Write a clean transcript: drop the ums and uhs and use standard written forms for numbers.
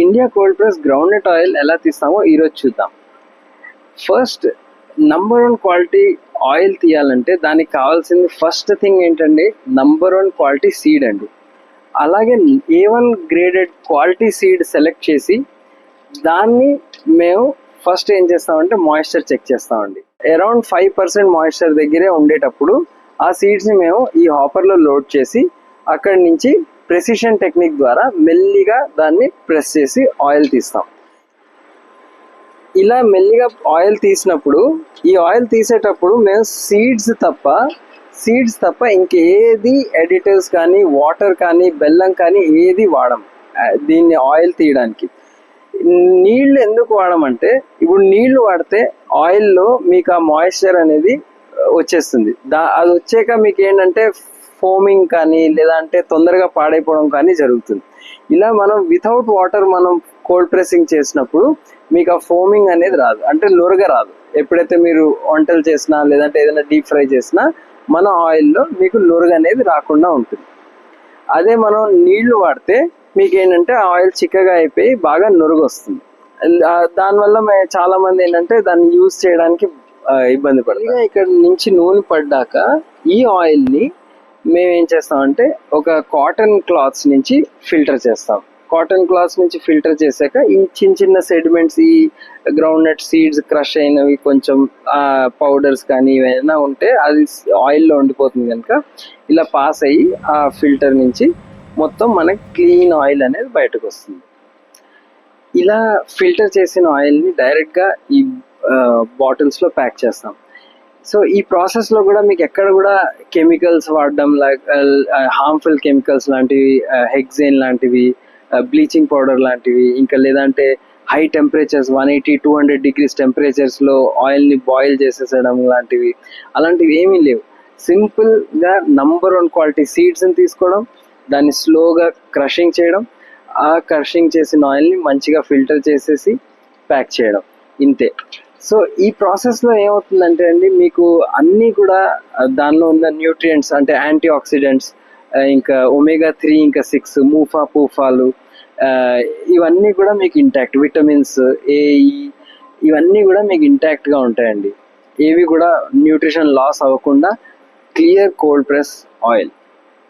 India cold press groundnut oil ఎలా తీస్తామో ఈరోజు చూద్దాం. ఫస్ట్ నంబర్ 1 క్వాలిటీ ఆయిల్ తీయాలంటే దానికి కావాల్సింది ఫస్ట్ థింగ్ ఏంటండి, నంబర్ 1 క్వాలిటీ సీడ్ అండి. అలాగే A1 graded quality seed select చేసి దాన్ని మేము ఫస్ట్ ఏం చేస్తామంటే మాయిశ్చర్ చెక్ చేస్తామండి. అరౌండ్ 5% మాయిశ్చర్ దగ్గరే ఉండేటప్పుడు ఆ సీడ్స్ని మేము ఈ హాపర్లో లోడ్ చేసి అక్కడి నుంచి ప్రెసిషన్ టెక్నిక్ ద్వారా మెల్లిగా దాన్ని ప్రెస్ చేసి ఆయిల్ తీస్తాం. ఇలా మెల్లిగా ఆయిల్ తీసినప్పుడు ఈ ఆయిల్ తీసేటప్పుడు మేము సీడ్స్ తప్ప ఇంకేది ఎడిటివ్స్ కానీ వాటర్ కానీ బెల్లం కానీ ఏది వాడము దీన్ని ఆయిల్ తీయడానికి. నీళ్లు ఎందుకు వాడమంటే ఇప్పుడు నీళ్లు వాడితే ఆయిల్లో మీకు ఆ మాయిశ్చర్ అనేది వచ్చేస్తుంది. అది వచ్చాక మీకు ఏంటంటే ఫోమింగ్ కానీ లేదంటే తొందరగా పాడైపోవడం కానీ జరుగుతుంది. ఇలా మనం వితౌట్ వాటర్ మనం కోల్డ్ ప్రెసింగ్ చేసినప్పుడు మీకు ఆ ఫోమింగ్ అనేది రాదు, అంటే నురగ రాదు. ఎప్పుడైతే మీరు వంటలు చేసినా లేదంటే ఏదైనా డీప్ ఫ్రై చేసినా మన ఆయిల్లో మీకు నురగ అనేది రాకుండా ఉంటుంది. అదే మనం నీళ్లు వాడితే మీకు ఏంటంటే ఆయిల్ చిక్కగా అయిపోయి బాగా నురుగు వస్తుంది. దానివల్ల చాలా మంది ఏంటంటే దాన్ని యూజ్ చేయడానికి ఇబ్బంది పడుతుంది. ఇక్కడ నుంచి నూనె పడ్డాక ఈ ఆయిల్ని మేము ఏం చేస్తామంటే ఒక కాటన్ క్లాత్స్ నుంచి ఫిల్టర్ చేస్తాం. కాటన్ క్లాత్స్ నుంచి ఫిల్టర్ చేశాక ఈ చిన్న సెడిమెంట్స్, ఈ గ్రౌండ్నట్ సీడ్స్ క్రష్ అయినవి కొంచెం పౌడర్స్ కానీ ఏమైనా ఉంటే అది ఆయిల్లో ఉండిపోతుంది కనుక ఇలా పాస్ అయ్యి ఆ ఫిల్టర్ నుంచి మొత్తం మనకి క్లీన్ ఆయిల్ అనేది బయటకు వస్తుంది. ఇలా ఫిల్టర్ చేసిన ఆయిల్ని డైరెక్ట్గా ఈ బాటిల్స్లో ప్యాక్ చేస్తాం. సో ఈ ప్రాసెస్లో కూడా మీకు ఎక్కడ కూడా కెమికల్స్ వాడడం, లైక్ హార్మ్ఫుల్ కెమికల్స్ లాంటివి, హెక్సేన్ లాంటివి, బ్లీచింగ్ పౌడర్ లాంటివి, ఇంకా లేదంటే హై టెంపరేచర్స్ 180-200 degrees టెంపరేచర్స్లో ఆయిల్ని బాయిల్ చేసేసడం లాంటివి అలాంటివి ఏమీ లేవు. సింపుల్గా నంబర్ 1 క్వాలిటీ సీడ్స్ని తీసుకోవడం, దాన్ని స్లోగా క్రషింగ్ చేయడం, ఆ క్రషింగ్ చేసిన ఆయిల్ని మంచిగా ఫిల్టర్ చేసేసి ప్యాక్ చేయడం, ఇంతే. సో ఈ ప్రాసెస్లో ఏమవుతుందంటే అండి, మీకు అన్నీ కూడా దానిలో ఉన్న న్యూట్రియంట్స్ అంటే యాంటీ ఆక్సిడెంట్స్, ఇంకా omega-3 ఇంకా 6 పూఫాలు, ఇవన్నీ కూడా మీకు ఇంటాక్ట్, విటమిన్స్ ఏఈ ఇవన్నీ కూడా మీకు ఇంటాక్ట్గా ఉంటాయండి. ఏవి కూడా న్యూట్రిషన్ లాస్ అవ్వకుండా క్లియర్ కోల్డ్ ప్రెస్ ఆయిల్.